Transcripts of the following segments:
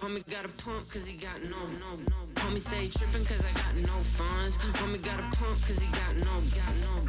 Homie got a pump cause he got no. Homie stay trippin' cause I got no funds. Homie got a pump cause he got no.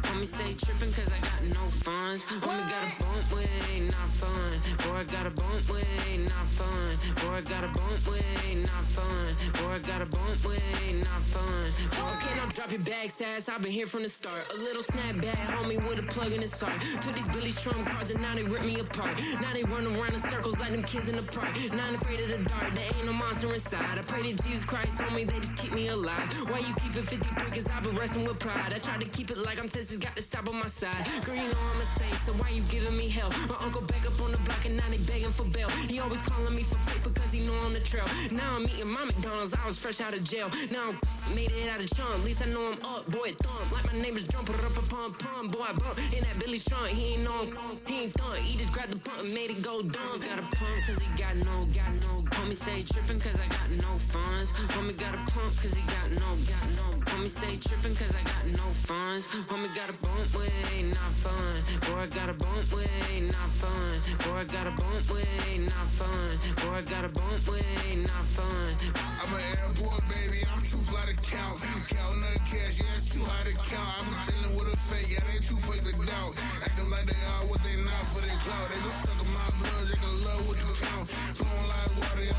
Homie stay trippin' cause I got no funds. Homie got a bump with ain't not fun. Boy, I got a bump with ain't not fun. Boy, I got a bump with ain't not fun. Boy, I got a bump with ain't not fun. Okay, now drop your bag, sass. I've been here from the start. A little snapback, homie, with a plug in his heart. Took these Billy Strum cards and now they rip me apart. Now they run around in circles like them kids in the park. Not afraid of the dark, there ain't no monster inside. I pray to Jesus Christ, homie, they just keep me alive. Why you keep it 53? Cause I've been wrestling with pride. I try to keep it like I'm Texas, got the stop on my side. Girl, you know I'm a saint, so why you giving me hell? My uncle back up on the block and now they begging for bail. He always calling me for paper cause he know I'm the trail. Now I'm eating my McDonald's, I was fresh out of jail. Now I'm made it out of chunk, at least I know I'm up, boy, thump. Like my name is Jumper up a pump, boy, I bump. In that Billy Strunk, he ain't know, he ain't thump. He just grabbed the pump and made it go dumb. Got a pump cause he got no. Homie stay trippin' cause I got no funds. Homie got a pump cause he got no. Homie stay trippin' cause I got no funds. Homie got a bump with ain't not fun. Boy, I got a bump with ain't not fun. Boy, I got a bump with ain't not fun. Boy, I got a bump with ain't not fun. I'm an airport baby, I'm too fly to count. Counting the cash, yeah, it's too high to count. I've been dealing with a fake, yeah, they too fake to doubt. Acting like they are what they not for their clout. They just suckin' my blood, they can love what you count. Flowing like water,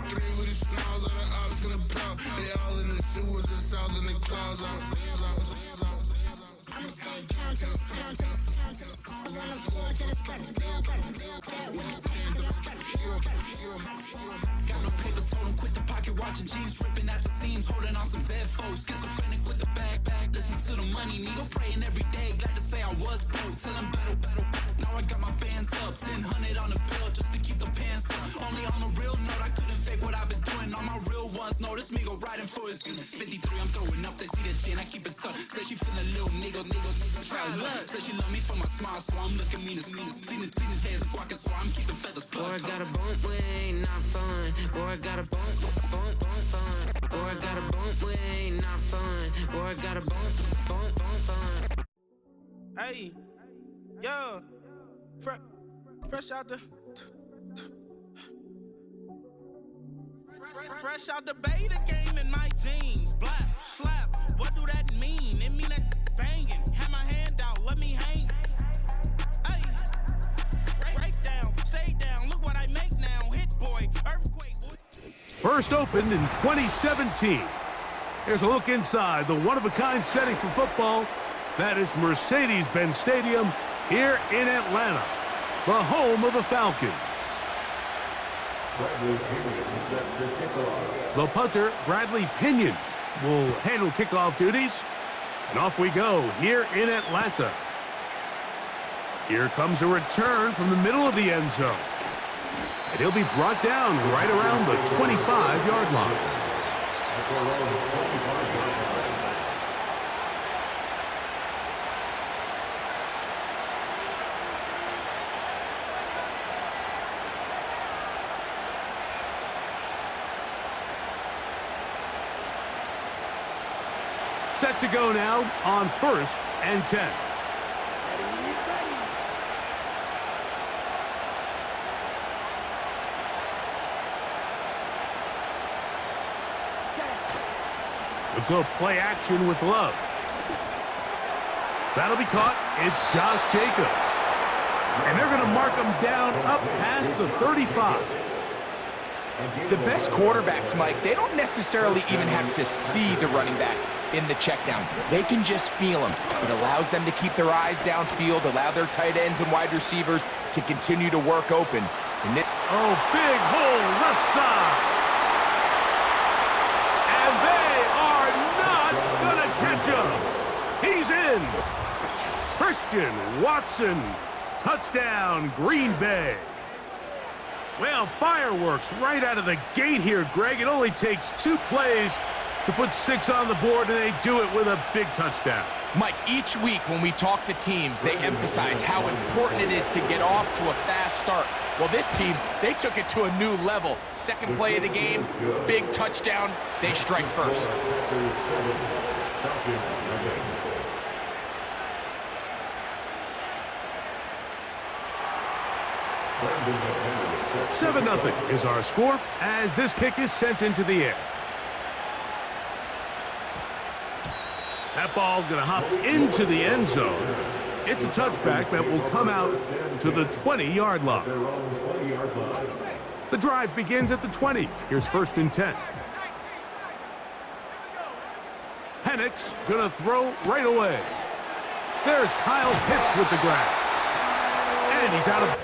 three with the smiles on the ops gonna pout. They all in the sewers and south in the clouds. I'ma stay down to the sound, to the sound, to the sound. On the floor to the skirt, to build, that way, till I start to heal. Got no paper, told him quit the pocket watching jeans, ripping at the seams, holding on some dead foes. Schizophrenic with the bag, listen to the money, nigga praying every day. Glad to say I was broke, tell him battle. Now I got my bands up, 1000 on the bill just to keep the pants up. Only on a real note, I couldn't fake what I've been doing. All my real ones know this me go riding for it. 53, I'm throwing up, they see the chain, I keep it tough. Say she feeling a little nigga, try to look. Say she love me for my smile, so I'm looking mean as Seen the head squawking, so I'm keeping feathers plucked. Boy, I got a bump with ain't not fun. Boy, I got a bump fun. Boy, I got a bump with ain't not fun. Boy, I got a bump fun. Hey, yo, fresh out the fresh out the beta game in my jeans. Blap, slap, what do that mean? It mean that banging. Have my hand out, let me hang. Hey, break down, stay down. Look what I make now. Hit boy, earthquake. First opened in 2017. Here's a look inside the one-of-a-kind setting for football. That is Mercedes-Benz Stadium here in Atlanta, the home of the Falcons. The punter, Bradley Pinion, will handle kickoff duties. And off we go here in Atlanta. Here comes a return from the middle of the end zone. And he'll be brought down right around the 25-yard line. Set to go now on 1st and 10. We'll go play action with Love. That'll be caught. It's Josh Jacobs. And they're going to mark him down up past the 35. The best quarterbacks, Mike, they don't necessarily even have to see the running back in the check down. They can just feel him. It allows them to keep their eyes downfield, allow their tight ends and wide receivers to continue to work open. And big hole left side. And they are not going to catch him. He's in. Christian Watson. Touchdown, Green Bay. Well, fireworks right out of the gate here, Greg. It only takes 2 plays to put 6 on the board, and they do it with a big touchdown. Mike, each week when we talk to teams, they emphasize how important it is to get off to a fast start. Well, this team, they took it to a new level. Second play of the game, big touchdown, they strike first. 7-0 is our score as this kick is sent into the air. That ball going to hop into the end zone. It's a touchback that will come out to the 20-yard line. The drive begins at the 20. Here's 1st and 10. Penix going to throw right away. There's Kyle Pitts with the grab. And he's out of...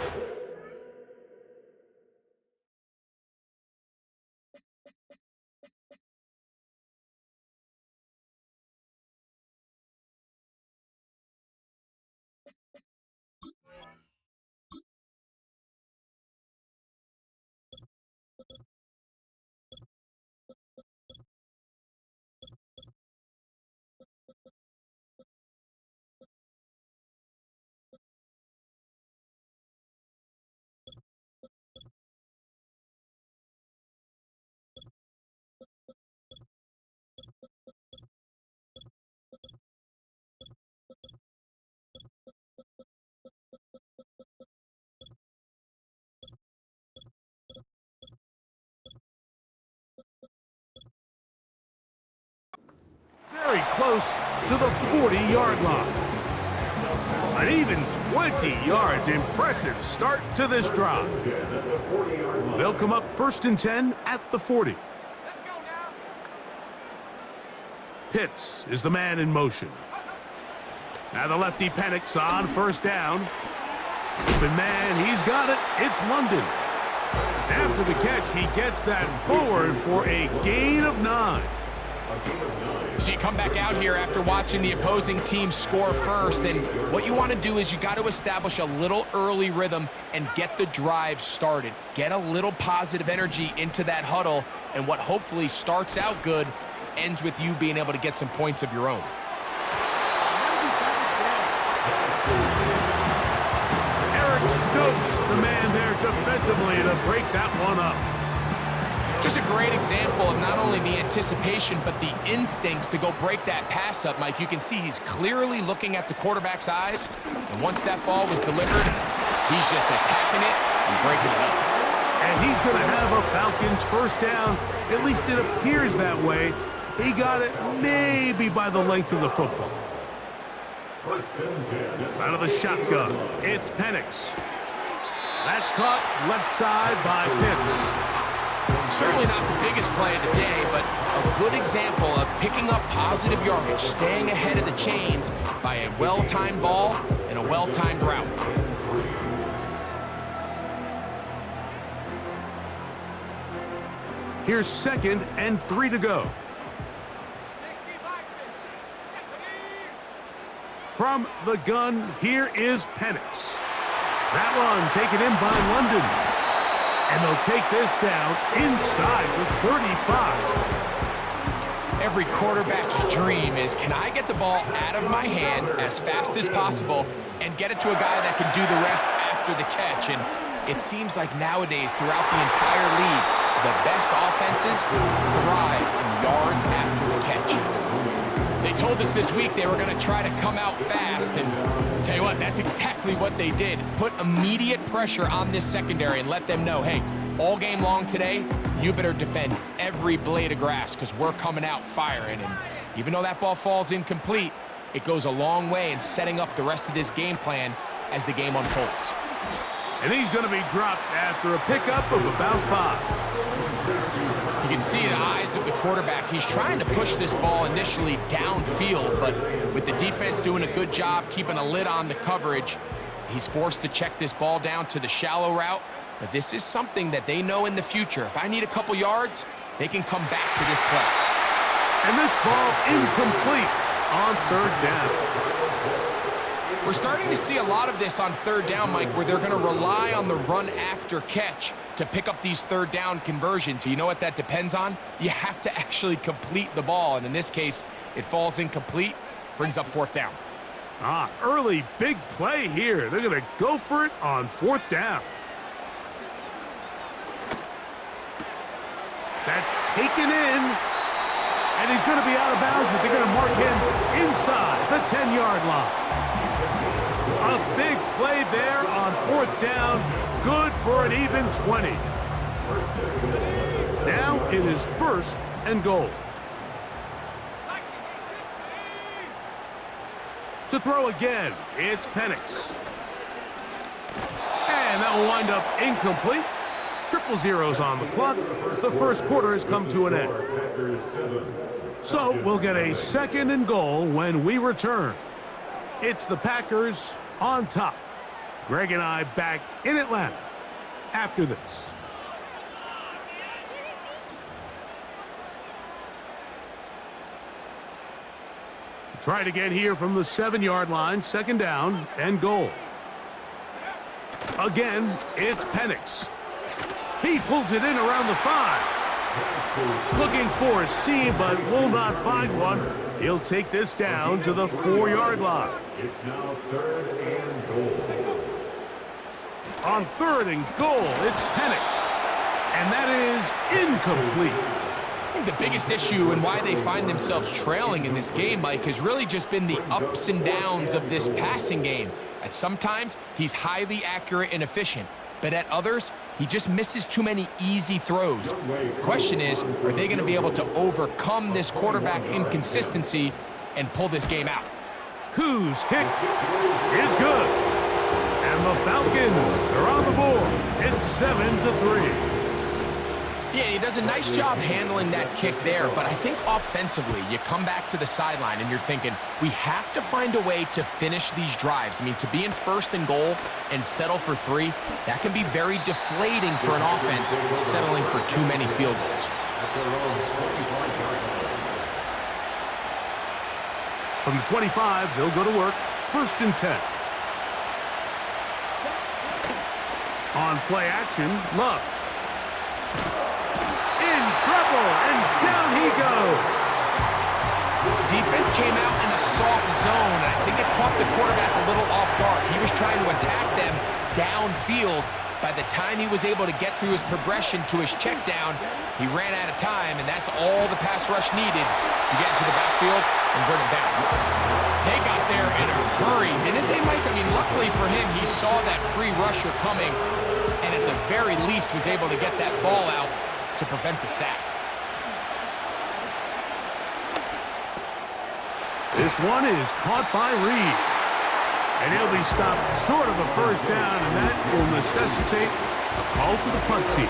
Very close to the 40-yard line. An even 20 yards. Impressive start to this drive. They'll come up 1st and 10 at the 40. Pitts is the man in motion. Now the lefty Penix on 1st down. Open man, he's got it. It's London. After the catch, he gets that forward for a gain of 9. So you come back out here after watching the opposing team score first, and what you want to do is you got to establish a little early rhythm and get the drive started. Get a little positive energy into that huddle, and what hopefully starts out good ends with you being able to get some points of your own. Eric Stokes, the man there defensively to break that one up. Just a great example of not only the anticipation, but the instincts to go break that pass up, Mike. You can see he's clearly looking at the quarterback's eyes, and once that ball was delivered, he's just attacking it and breaking it up. And he's going to have a Falcons 1st down. At least it appears that way. He got it maybe by the length of the football. Out of the shotgun, it's Penix. That's caught left side by Pitts. Certainly not the biggest play of the day, but a good example of picking up positive yardage, staying ahead of the chains by a well-timed ball and a well-timed route. Here's 2nd and 3 to go. From the gun, here is Penix. That one taken in by London. And they'll take this down inside the 35. Every quarterback's dream is, can I get the ball out of my hand as fast as possible and get it to a guy that can do the rest after the catch? And it seems like nowadays, throughout the entire league, the best offenses thrive in yards after the catch. They told us this week they were going to try to come out fast, and tell you what, that's exactly what they did. Put immediate pressure on this secondary and let them know, hey, all game long today, you better defend every blade of grass because we're coming out firing. And even though that ball falls incomplete, it goes a long way in setting up the rest of this game plan as the game unfolds. And he's going to be dropped after a pickup of about 5. You can see the eyes of the quarterback. He's trying to push this ball initially downfield, but with the defense doing a good job keeping a lid on the coverage, he's forced to check this ball down to the shallow route. But this is something that they know in the future. If I need a couple yards, they can come back to this play. And this ball incomplete on 3rd down. We're starting to see a lot of this on 3rd down, Mike, where they're going to rely on the run after catch to pick up these 3rd down conversions. So you know what that depends on? You have to actually complete the ball, and in this case, it falls incomplete, brings up 4th down. Early big play here. They're going to go for it on 4th down. That's taken in, and he's going to be out of bounds, but they're going to mark him inside the 10-yard line. A big play there on on 4th down. Good for an even 20. Now it is 1st and goal. To throw again, it's Penix. And that will wind up incomplete. 0-0 on the clock. The first quarter has come to an end. So we'll get a 2nd and goal when we return. It's the Packers on top. Greg and I back in Atlanta after this. Try it again here from the 7-yard line. 2nd down and goal. Again, it's Penix. He pulls it in around the 5. Looking for a seam, but will not find one. He'll take this down to the 4-yard line. It's now 3rd and goal. On 3rd and goal, it's Penix. And that is incomplete. I think the biggest issue and why they find themselves trailing in this game, Mike, has really just been the ups and downs of this passing game. At sometimes, he's highly accurate and efficient, but at others, he just misses too many easy throws. The question is, are they going to be able to overcome this quarterback inconsistency and pull this game out? Koo's kick is good. And the Falcons are on the board. It's 7-3. Yeah, he does a nice job handling that kick there, but I think offensively, you come back to the sideline and you're thinking, we have to find a way to finish these drives. I mean, to be in 1st and goal and settle for 3, that can be very deflating for an offense settling for too many field goals. From the 25, they'll go to work. 1st and 10. On play action, Love. Trouble, and down he goes. Defense came out in a soft zone, and I think it caught the quarterback a little off guard. He was trying to attack them downfield. By the time he was able to get through his progression to his check down, he ran out of time, and that's all the pass rush needed to get into the backfield and bring him down. They got there in a hurry, didn't they, Mike? I mean, luckily for him, he saw that free rusher coming, and at the very least was able to get that ball out to prevent the sack. This one is caught by Reed. And he'll be stopped short of a 1st down, and that will necessitate a call to the punt team.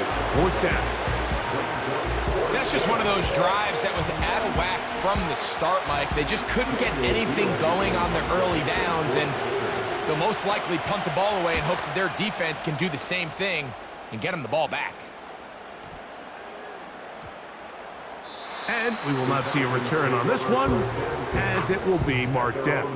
It's 4th down. That's just one of those drives that was out of whack from the start, Mike. They just couldn't get anything going on their early downs, and they'll most likely punt the ball away and hope that their defense can do the same thing and get them the ball back. And we will not see a return on this one, as it will be marked down.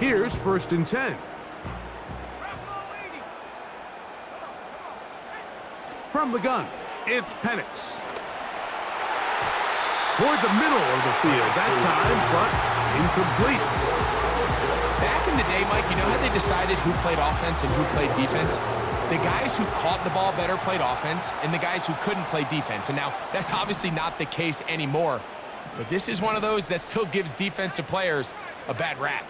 Here's 1st and 10. From the gun, it's Penix. Toward the middle of the field that time, but incomplete. Back in the day, Mike, you know how they decided who played offense and who played defense? The guys who caught the ball better played offense, and the guys who couldn't play defense. And now, that's obviously not the case anymore. But this is one of those that still gives defensive players a bad rap.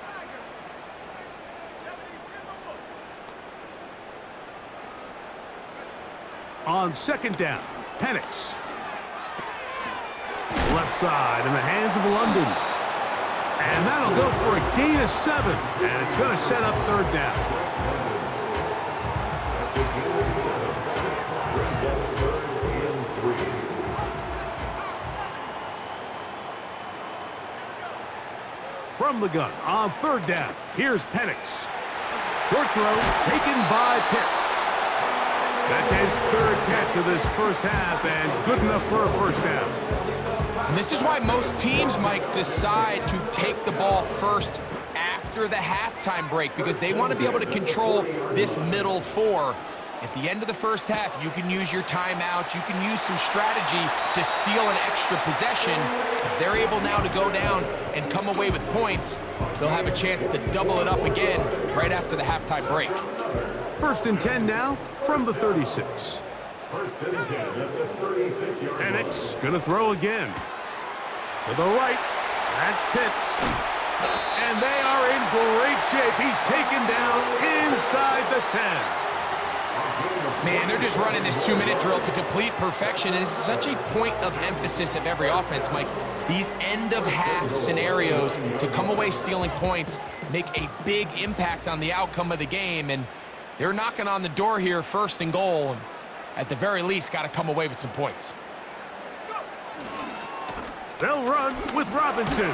On 2nd down, Penix. Left side in the hands of London. And that'll go for a gain of 7. And it's going to set up 3rd down. From the gun on 3rd down, here's Penix. Short throw taken by Pitts. That's his 3rd catch of this 1st half, and good enough for a 1st down. And this is why most teams, Mike, decide to take the ball first after the halftime break, because they want to be able to control this middle 4. At the end of the 1st half, you can use your timeout, you can use some strategy to steal an extra possession. If they're able now to go down and come away with points, they'll have a chance to double it up again right after the halftime break. First and 10 now from the 36. First and 10 at the 36-yard line. Penix gonna throw again. To the right. That's Pitts. And they are in great shape. He's taken down inside the 10. Man, they're just running this 2-minute drill to complete perfection. And it's such a point of emphasis of every offense, Mike. These end-of-half scenarios to come away stealing points make a big impact on the outcome of the game. And they're knocking on the door here, first and goal. And at the very least, got to come away with some points. They'll run with Robinson.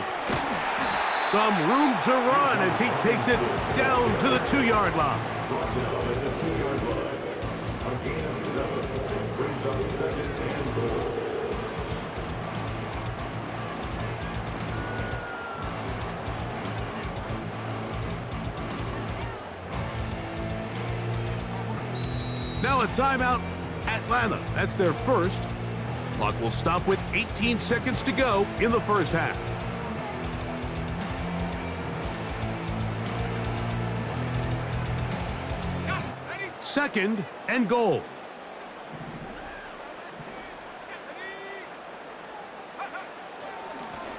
Some room to run as he takes it down to the 2-yard line. Brought down at the 2-yard line. A gain of 7. Brings up second and goal. Now a timeout, Atlanta. That's their first. Clock will stop with 18 seconds to go in the first half. Second and goal.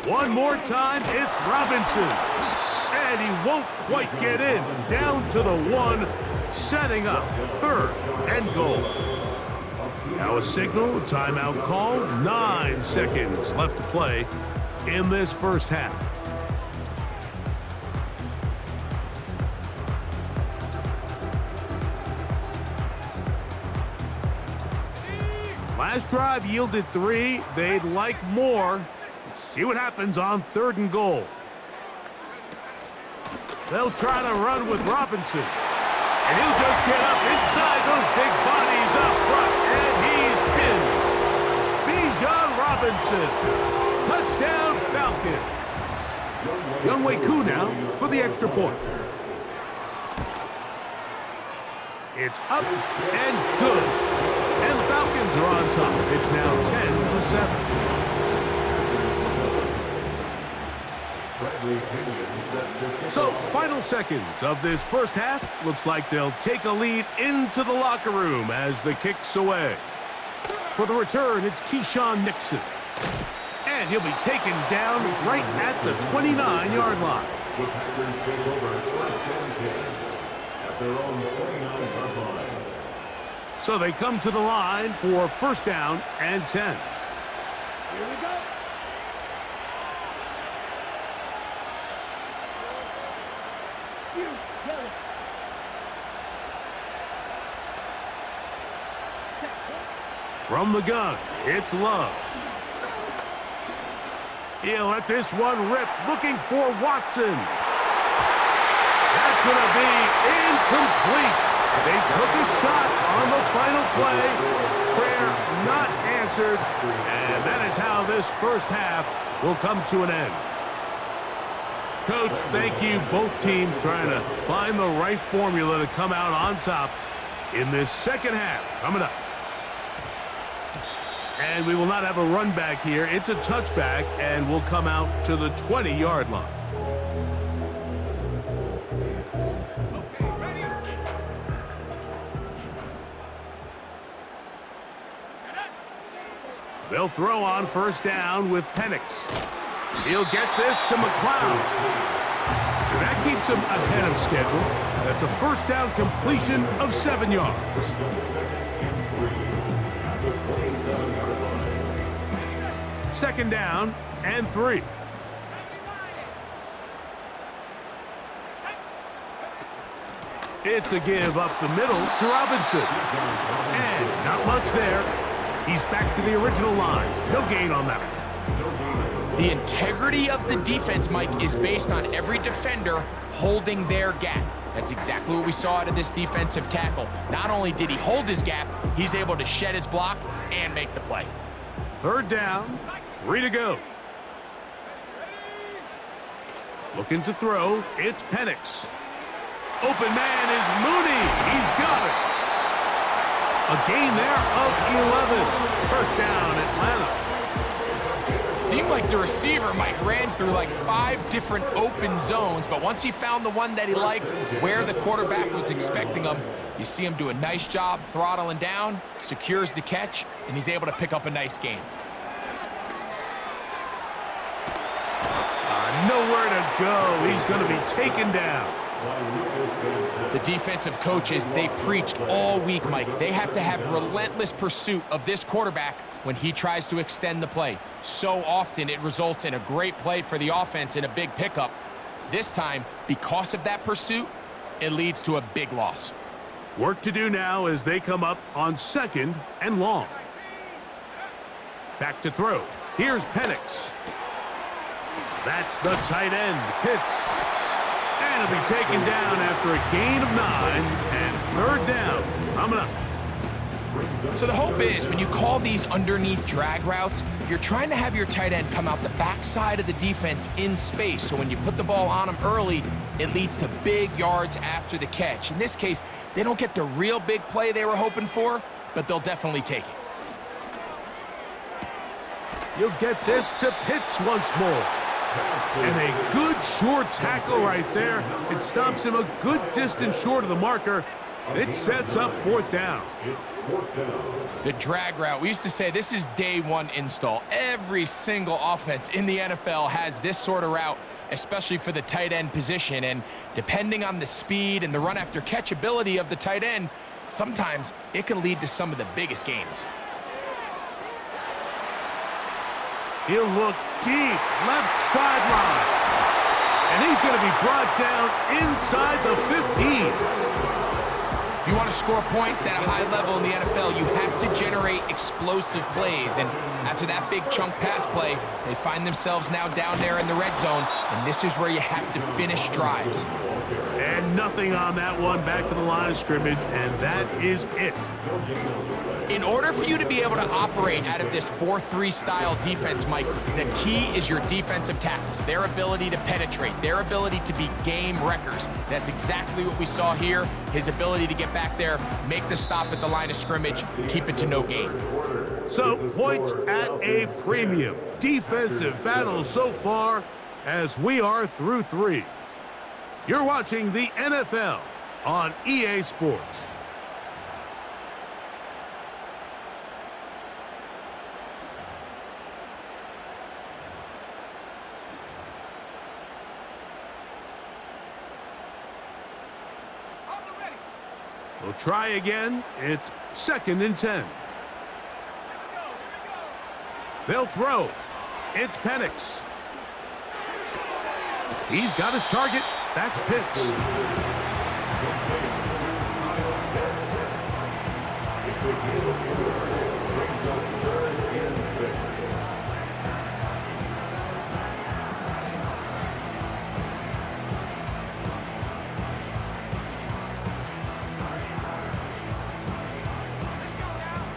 One more time, it's Robinson. And he won't quite get in. Down to the 1, setting up third and goal. Now a signal, timeout call, 9 seconds left to play in this first half. Last drive yielded 3. They'd like more. Let's see what happens on third and goal. They'll try to run with Robinson. And he'll just get up inside those big bodies up front. And he's in. Bijan Robinson. Touchdown Falcons. Younghoe Koo now for the extra point. It's up and good. And the Falcons are on top. It's now 10-7. So, final seconds of this first half. Looks like they'll take a lead into the locker room as the kick's away. For the return, it's Keyshawn Nixon. And he'll be taken down right at the 29-yard line. The Packers take over first and 10 at their own 29-yard line. So they come to the line for first down and 10. Here we go. From the gun, it's Love. He'll let this one rip, looking for Watson. That's going to be incomplete. They took a shot on the final play. Prayer not answered. And that is how this first half will come to an end. Coach, thank you. Both teams trying to find the right formula to come out on top in this second half. Coming up. And we will not have a run back here. It's a touchback, and we'll come out to the 20-yard line. They'll throw on first down with Penix. He'll get this to McLeod. And that keeps him ahead of schedule. That's a first down completion of 7 yards. Second down and 3. It's a give up the middle to Robinson. And not much there. He's back to the original line. No gain on that one. The integrity of the defense, Mike, is based on every defender holding their gap. That's exactly what we saw out of this defensive tackle. Not only did he hold his gap, he's able to shed his block and make the play. Third down, 3 to go. Looking to throw, it's Penix. Open man is Mooney. He's got it. A gain there of 11. First down, Atlanta. seemed like the receiver, Mike, ran through like 5 different open zones, but once he found the one that he liked, where the quarterback was expecting him, you see him do a nice job throttling down, secures the catch, and he's able to pick up a nice gain. Nowhere to go. He's going to be taken down. The defensive coaches, they preached all week, Mike. They have to have relentless pursuit of this quarterback when he tries to extend the play. So often it results in a great play for the offense and a big pickup. This time, because of that pursuit, it leads to a big loss. Work to do now as they come up on 2nd and long. Back to throw. Here's Penix. That's the tight end, Pitts. And he'll be taken down after a gain of 9 and 3rd down. Coming up. So the hope is when you call these underneath drag routes, you're trying to have your tight end come out the backside of the defense in space. So when you put the ball on him early, it leads to big yards after the catch. In this case, they don't get the real big play they were hoping for, but they'll definitely take it. You'll get this to Pitts once more. And a good short tackle right there. It stops him a good distance short of the marker. It sets up 4th down. The drag route, we used to say this is day 1 install. Every single offense in the NFL has this sort of route, especially for the tight end position. And depending on the speed and the run after catch ability of the tight end, sometimes it can lead to some of the biggest gains. He'll look deep, left sideline. And he's going to be brought down inside the 15. If you want to score points at a high level in the NFL, you have to generate explosive plays. And after that big chunk pass play, they find themselves now down there in the red zone, and this is where you have to finish drives. And nothing on that one, back to the line of scrimmage, and that is it. In order for you to be able to operate out of this 4-3 style defense, Mike, the key is your defensive tackles, their ability to penetrate, their ability to be game wreckers. That's exactly what we saw here, his ability to get back there, make the stop at the line of scrimmage, keep it to no gain. So, points at a premium. Defensive battle so far as we are through 3. You're watching the NFL on EA Sports. We'll try again. It's 2nd and 10. They'll throw. It's Penix. He's got his target. That's Pitts.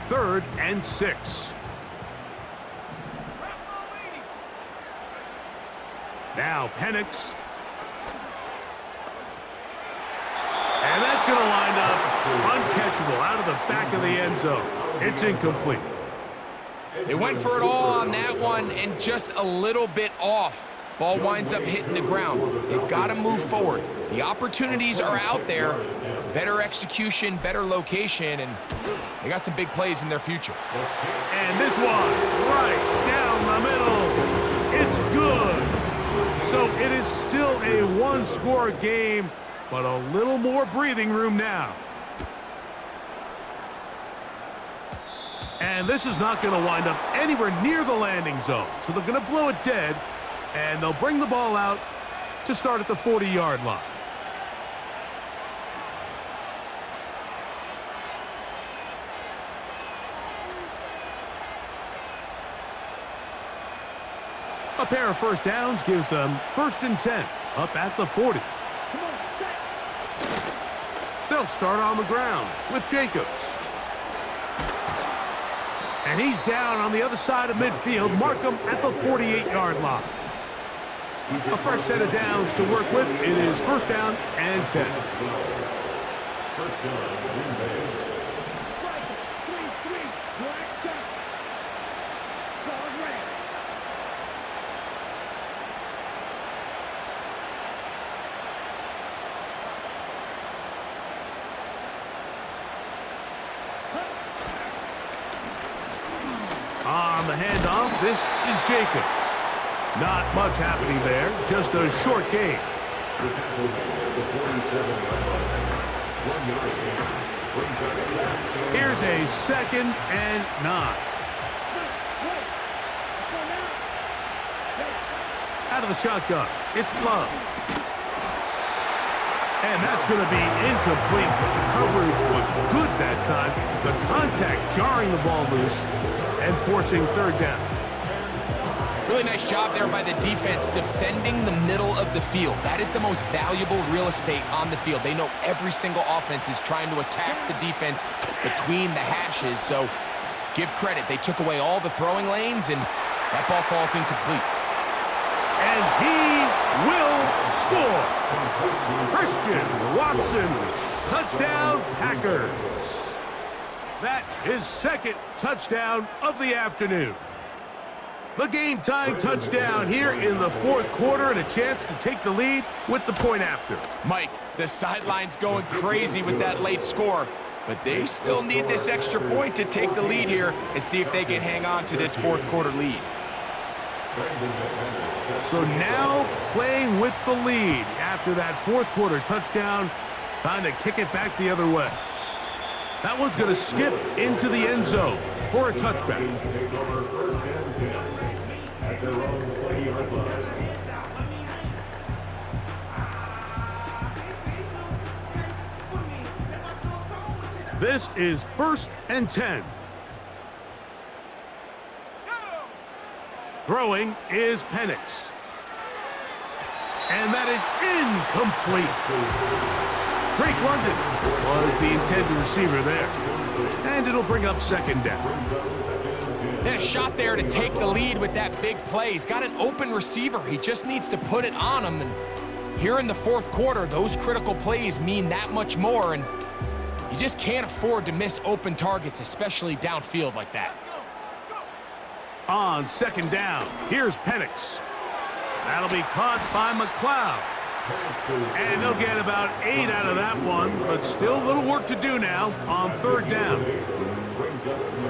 Third and 6. Now Penix. And that's going to wind up uncatchable out of the back of the end zone. It's incomplete. They went for it all on that one and just a little bit off. Ball winds up hitting the ground. They've got to move forward. The opportunities are out there. Better execution, better location, and they got some big plays in their future. And this one, right down the middle. It's good. So it is still a one-score game, but a little more breathing room now. And this is not going to wind up anywhere near the landing zone. So they're going to blow it dead, and they'll bring the ball out to start at the 40-yard line. A pair of first downs gives them 1st and 10 up at the 40. They'll start on the ground with Jacobs. And he's down on the other side of midfield. Mark him at the 48-yard line. A fresh set of downs to work with. It is 1st down and 10. First down, Green Bay. handoff. This is Jacobs. Not much happening there, just a short game. The 47-yard line. 1 yard gain. Brings up second. Here's a 2nd and 9. Out of the shotgun, it's Love. And that's going to be incomplete. Coverage was good that time. The contact jarring the ball loose and forcing 3rd down. Really nice job there by the defense defending the middle of the field. That is the most valuable real estate on the field. They know every single offense is trying to attack the defense between the hashes, so give credit. They took away all the throwing lanes, and that ball falls incomplete. And he will score. Christian Watson, touchdown Packers. That is 2nd touchdown of the afternoon. The game-tying touchdown here in the 4th quarter and a chance to take the lead with the point after. Mike, the sideline's going crazy with that late score, but they still need this extra point to take the lead here and see if they can hang on to this 4th quarter lead. So now playing with the lead after that 4th quarter touchdown, time to kick it back the other way. That one's going to skip into the end zone for a touchback. At their own 20-yard line. This is 1st and 10. Throwing is Penix. And that is incomplete. Drake London was the intended receiver there. And it'll bring up 2nd down. They had a shot there to take the lead with that big play. He's got an open receiver. He just needs to put it on him. And here in the 4th quarter, those critical plays mean that much more. And you just can't afford to miss open targets, especially downfield like that. On 2nd down, here's Penix. That'll be caught by McLeod. And they'll get about 8 out of that one, but still a little work to do now on 3rd down.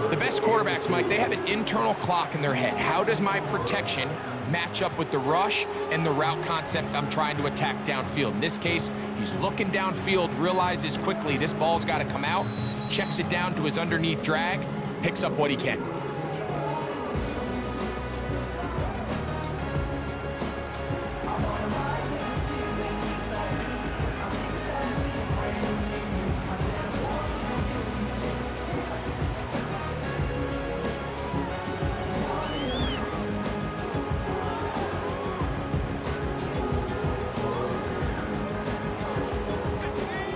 The best quarterbacks, Mike, they have an internal clock in their head. How does my protection match up with the rush and the route concept I'm trying to attack downfield? In this case, he's looking downfield, realizes quickly this ball's got to come out, checks it down to his underneath drag, picks up what he can.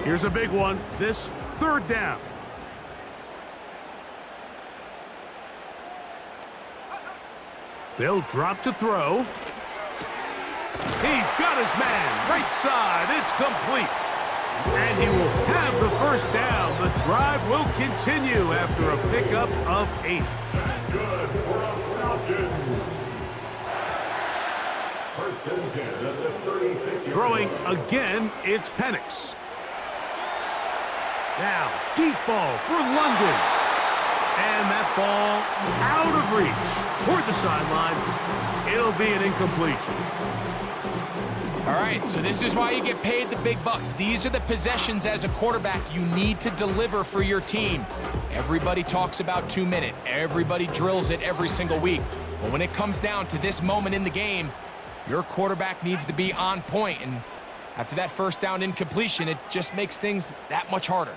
Here's a big one. This 3rd down. They'll drop to throw. He's got his man. Right side. It's complete. And he will have the 1st down. The drive will continue after a pickup of 8. That's good for the Falcons. 1st and 10 at the 36-yard Throwing line. again, it's Penix. Now, deep ball for London. And that ball out of reach toward the sideline. It'll be an incompletion. All right, so this is why you get paid the big bucks. These are the possessions as a quarterback you need to deliver for your team. Everybody talks about 2-minute. Everybody drills it every single week. But when it comes down to this moment in the game, your quarterback needs to be on point. And after that 1st down incompletion, it just makes things that much harder.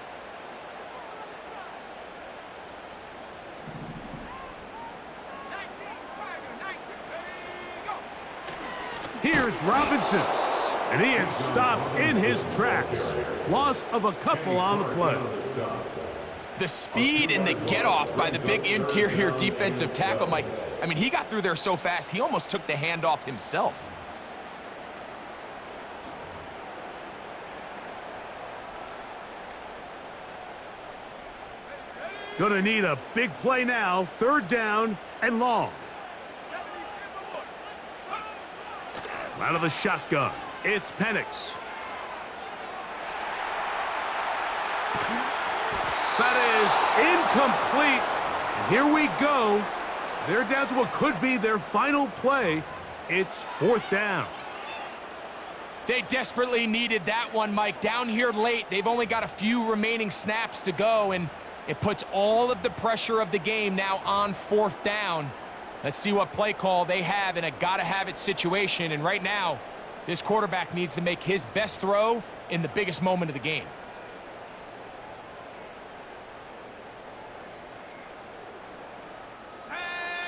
Here's Robinson, and he is stopped in his tracks. Loss of a couple on the play. The speed and the get-off by the big interior defensive tackle, Mike. I mean, he got through there so fast, he almost took the handoff himself. Gonna need a big play now. 3rd down and long. Out of the shotgun, it's Penix. That is incomplete. And here we go They're down to what could be their final play. It's 4th down. They desperately needed that one, Mike. Down here late, they've only got a few remaining snaps to go, and it puts all of the pressure of the game now on 4th down. Let's see what play call they have in a gotta-have-it situation, and right now, this quarterback needs to make his best throw in the biggest moment of the game.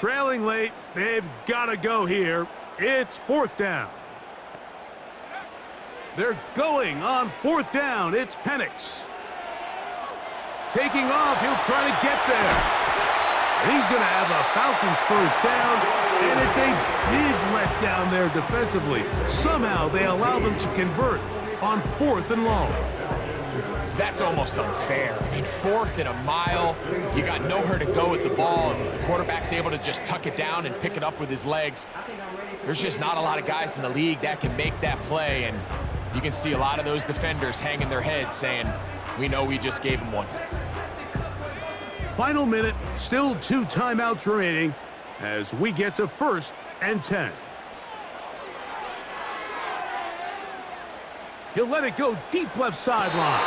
Trailing late, they've got to go here. It's 4th down. They're going on 4th down. It's Penix. Taking off, he'll try to get there. And he's going to have a Falcons 1st down, and it's a big letdown there defensively. Somehow they allow them to convert on 4th and long. That's almost unfair. I mean, 4th and a mile, you got nowhere to go with the ball, and the quarterback's able to just tuck it down and pick it up with his legs. There's just not a lot of guys in the league that can make that play, and you can see a lot of those defenders hanging their heads saying, we know we just gave him one. Final minute, still 2 timeouts remaining as we get to 1st and 10. He'll let it go deep left sideline.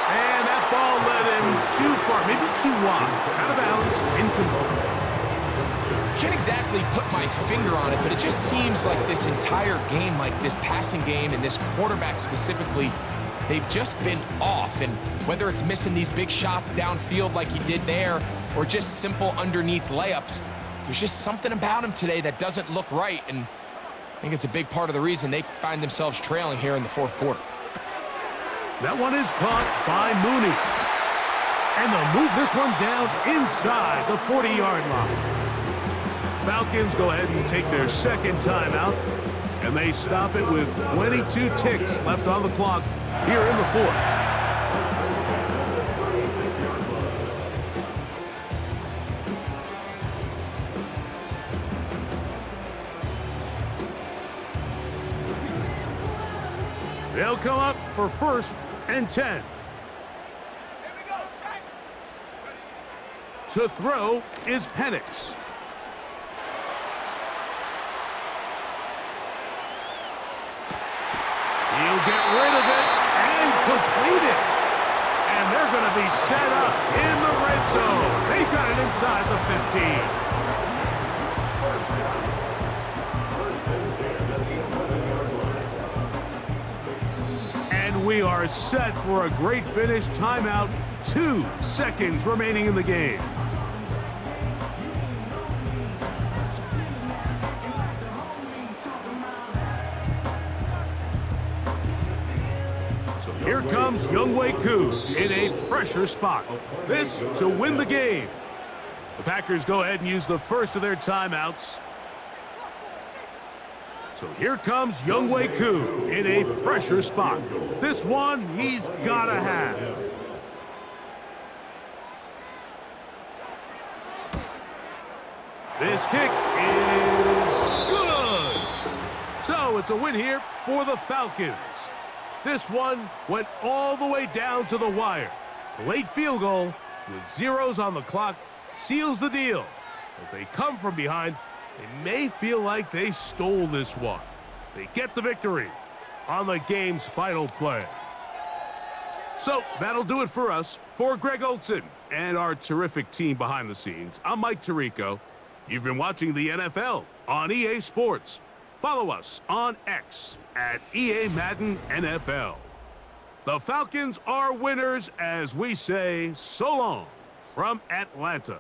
And that ball led him too far, maybe too wide. Out of bounds, incomplete. Can't exactly put my finger on it, but it just seems like this entire game, like this passing game and this quarterback specifically, they've just been off. And whether it's missing these big shots downfield like he did there or just simple underneath layups, there's just something about him today that doesn't look right. And I think it's a big part of the reason they find themselves trailing here in the 4th quarter. That one is caught by Mooney. And they'll move this one down inside the 40-yard line. Falcons go ahead and take their 2nd timeout, and they stop it with 22 ticks left on the clock here in the 4th. They'll come up for 1st and 10. To throw is Penix. He'll get rid of it and complete it. And they're going to be set up in the red zone. They've got it inside the 15. We are set for a great finish. Timeout, 2 seconds remaining in the game. So here comes Younghoe Koo in a pressure spot. This to win the game. The Packers go ahead and use the first of their timeouts. So here comes Younghoe Koo in a pressure spot. This one he's got to have. This kick is good. So it's a win here for the Falcons. This one went all the way down to the wire. The late field goal with zeros on the clock seals the deal. As they come from behind, they may feel like they stole this one. They get the victory on the game's final play. So that'll do it for us. For Greg Olson and our terrific team behind the scenes, I'm Mike Tirico. You've been watching the NFL on EA Sports. Follow us on X at EA Madden NFL. The Falcons are winners as we say so long from Atlanta.